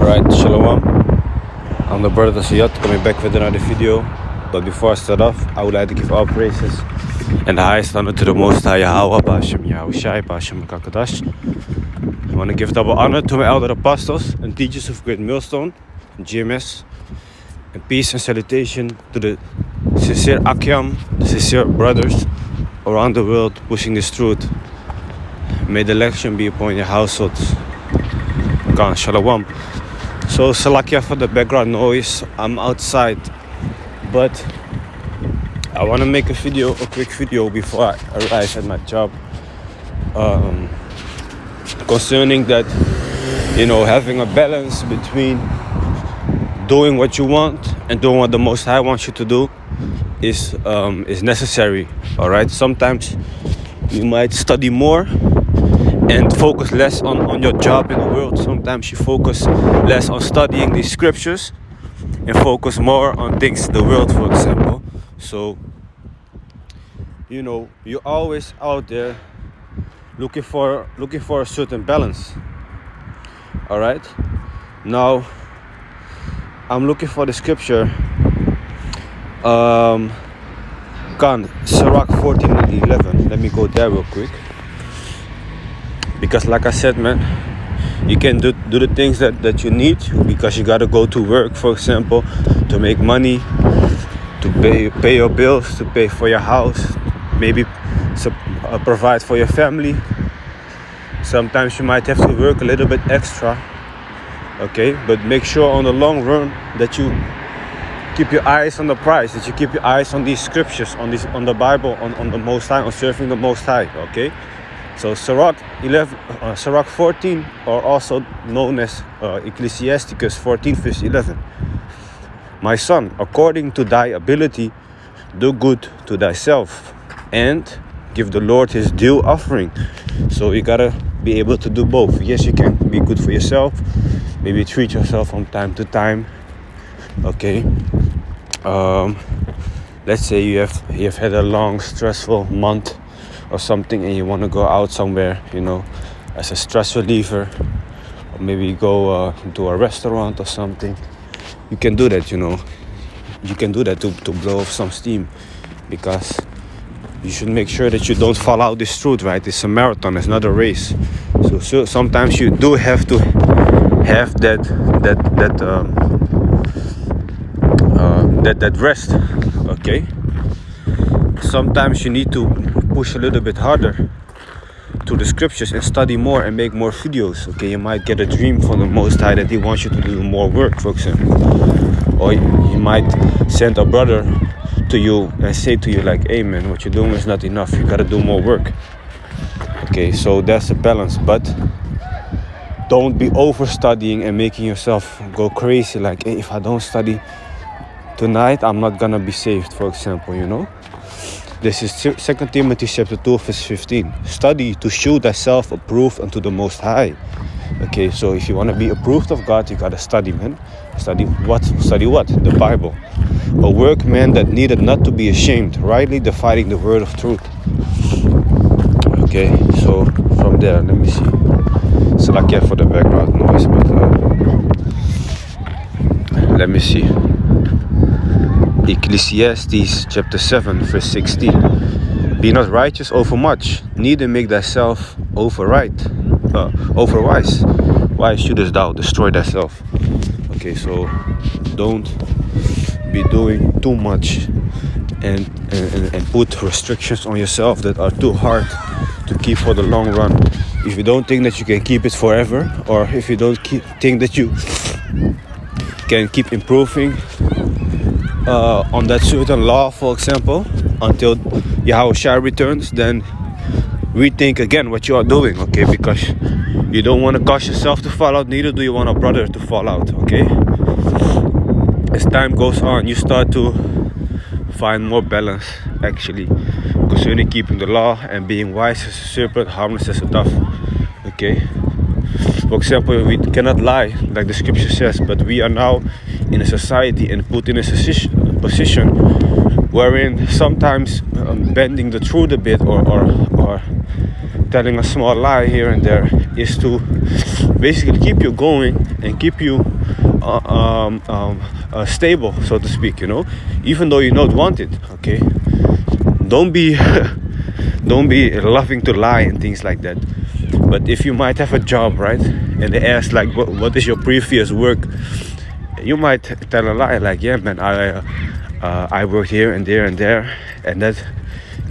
Alright, Shalom. I'm the brother Siyat coming back with another video. But before I start off, I would like to give all praises and the highest honor to the Most High Yahweh, Ba'ashem Yahushai, Ba'ashem Kakadash. I want to give double honor to my elder apostles and teachers of Great Millstone, GMS, and peace and salutation to the sincere Akyam, the sincere brothers around the world pushing this truth. May the election be upon your households. Gone, Shalom. So Salakia for the background noise. I'm outside, but I want to make a quick video before I arrive at my job, concerning that, having a balance between doing what you want and doing what the Most High wants you to do is necessary. All right. Sometimes you might study more and focus less on your job in the world. Sometimes you focus less on studying these scriptures and focus more on things in the world, for example. So, you're always out there looking for a certain balance. All right. Now, I'm looking for the scripture. Sirach 14:11. Let me go there real quick. Because like I said, man, you can do the things that you need because you got to go to work, for example, to make money, to pay your bills, to pay for your house, maybe provide for your family. Sometimes you might have to work a little bit extra, okay? But make sure on the long run that you keep your eyes on the prize, that you keep your eyes on these scriptures, on the Bible, on the Most High, on serving the Most High, okay? So Sirach 14, or also known as Ecclesiasticus 14, verse 11. My son, according to thy ability, do good to thyself, and give the Lord his due offering. So you gotta be able to do both. Yes, you can be good for yourself, maybe treat yourself from time to time. Okay. Let's say you have had a long, stressful month or something, and you want to go out somewhere, as a stress reliever, or maybe go to a restaurant or something. You can do that, You can do that to blow off some steam, because you should make sure that you don't fall out this truth, right? It's a marathon, it's not a race. So sometimes you do have to have that rest, okay? Sometimes you need to push a little bit harder to the scriptures and study more and make more videos. Okay, you might get a dream from the Most High that he wants you to do more work, for example. Or he might send a brother to you and say to you like, hey man, what you're doing is not enough, you gotta do more work. Okay, so that's a balance, but don't be over studying and making yourself go crazy like, hey, if I don't study tonight, I'm not gonna be saved, for example, This is 2 Timothy chapter 2, verse 15. Study to show thyself approved unto the Most High. Okay, so if you want to be approved of God, you got to study, man. Study what? Study what? The Bible. A workman that needed not to be ashamed, rightly dividing the word of truth. Okay, so from there, let me see. So like for the background noise, but let me see. Ecclesiastes chapter 7, verse 16. Be not righteous over much, neither make thyself overwise. Why shouldest thou destroy thyself? Okay, so don't be doing too much and put restrictions on yourself that are too hard to keep for the long run. If you don't think that you can keep it forever, or if you don't think that you can keep improving on that certain law, for example, until Yahushua returns, then rethink again what you are doing, okay? Because you don't want to cause yourself to fall out, neither do you want a brother to fall out, okay? As time goes on, you start to find more balance, actually, concerning keeping the law and being wise as a serpent, harmless as a dove, okay? For example, we cannot lie, like the scripture says, but we are now in a society and put in a position wherein sometimes bending the truth a bit or telling a small lie here and there is to basically keep you going and keep you stable, so to speak, even though you don't want it. Okay, don't be don't be loving to lie and things like that. But if you might have a job, right, and they ask like, what is your previous work, you might tell a lie like, yeah man, I worked here and there and there, and that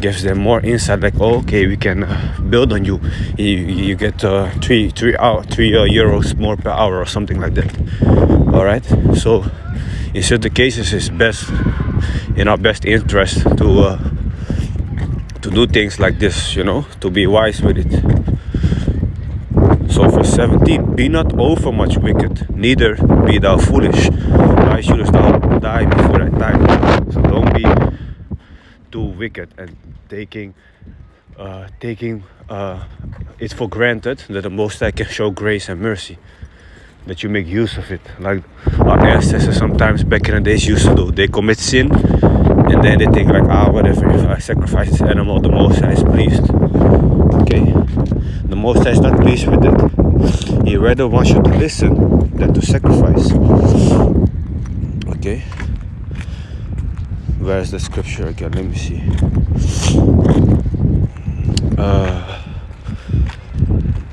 gives them more insight, like, oh, okay, we can build on you. You get 3 euros more per hour or something like that. All right, so in certain cases it's best, in our best interest, to do things like this, to be wise with it. So verse 17, be not overmuch wicked, neither be thou foolish. Why shouldest thou die before thy time? So don't be too wicked and taking it for granted that the Most High can show grace and mercy, that you make use of it, like our ancestors sometimes back in the days used to do. They commit sin and then they think like, whatever, if I sacrifice this animal, the Most High is pleased. Okay, the Most High is not pleased with it. He rather wants you to listen than to sacrifice. Okay, where is the scripture again? Let me see.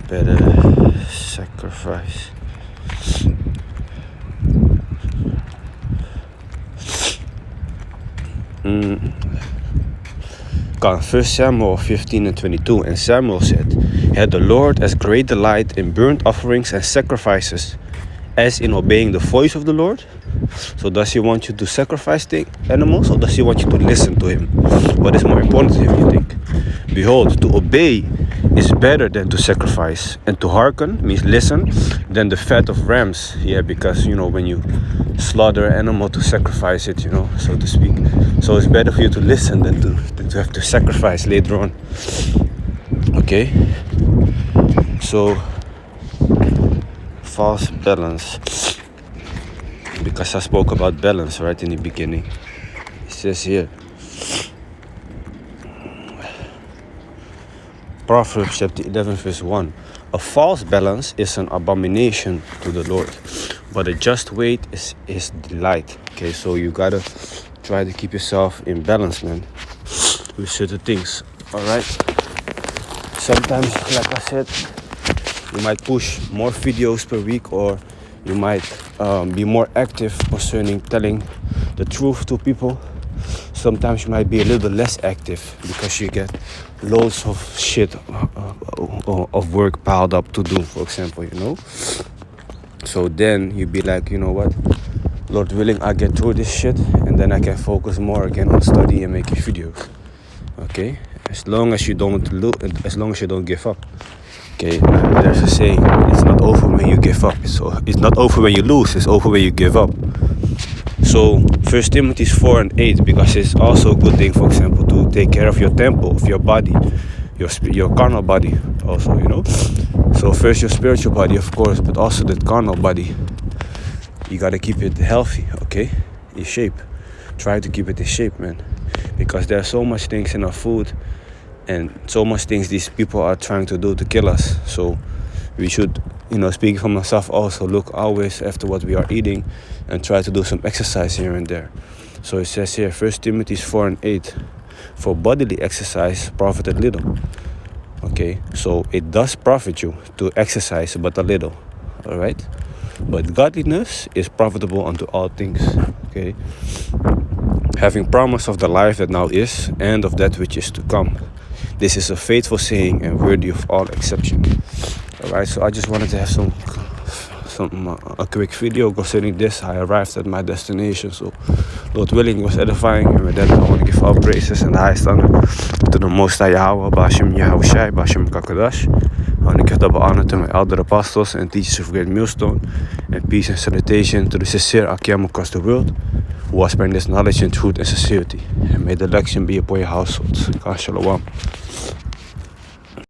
Better sacrifice. God, 1 Samuel 15:22, and Samuel said, had the Lord as great delight in burnt offerings and sacrifices as in obeying the voice of the Lord? So does he want you to sacrifice the animals, or does he want you to listen to him? What is more important to him, you think? Behold, to obey is better than to sacrifice, and to hearken means listen, than the fat of rams. Yeah, because when you slaughter an animal to sacrifice it, so to speak. So it's better for you to listen than to have to sacrifice later on. Okay, so false balance, because I spoke about balance right in the beginning. It says here, Proverbs chapter 11 verse 1, a false balance is an abomination to the Lord, but a just weight is his delight. Okay, so you gotta try to keep yourself in balance, man, with certain things. All right, sometimes, like I said, you might push more videos per week, or you might be more active concerning telling the truth to people. Sometimes you might be a little less active because you get loads of shit of work piled up to do, for example, So then you be like, you know what, Lord willing, I get through this shit, and then I can focus more again on study and making videos. Okay, as long as you don't give up. Okay, there's a saying, it's not over when you give up. It's not over when you lose, it's over when you give up. So 1 Timothy 4:8, because it's also a good thing, for example, to take care of your temple, of your body, your carnal body also, So first your spiritual body, of course, but also the carnal body. You gotta keep it healthy, okay? In shape. Try to keep it in shape, man. Because there are so much things in our food, and so much things these people are trying to do to kill us. So we should, speaking for myself also, look always after what we are eating and try to do some exercise here and there. So it says here, 1 Timothy 4:8, for bodily exercise profited little. Okay, so it does profit you to exercise but a little, all right? But godliness is profitable unto all things, okay? Having promise of the life that now is, and of that which is to come. This is a faithful saying and worthy of all exception. All right, so I just wanted to have a quick video concerning this. I arrived at my destination, so Lord willing, it was edifying. And with that, I want to give all praises and the highest honor to the Most High Yahweh, B'Hashem Yahushai, B'Hashem Kakadash. I want to give double honor to my elder apostles and teachers of Great Millstone, and peace and salutation to the sincere Akim across the world, who has spread this knowledge and truth and sincerity. And may the election be upon your households. God shalom.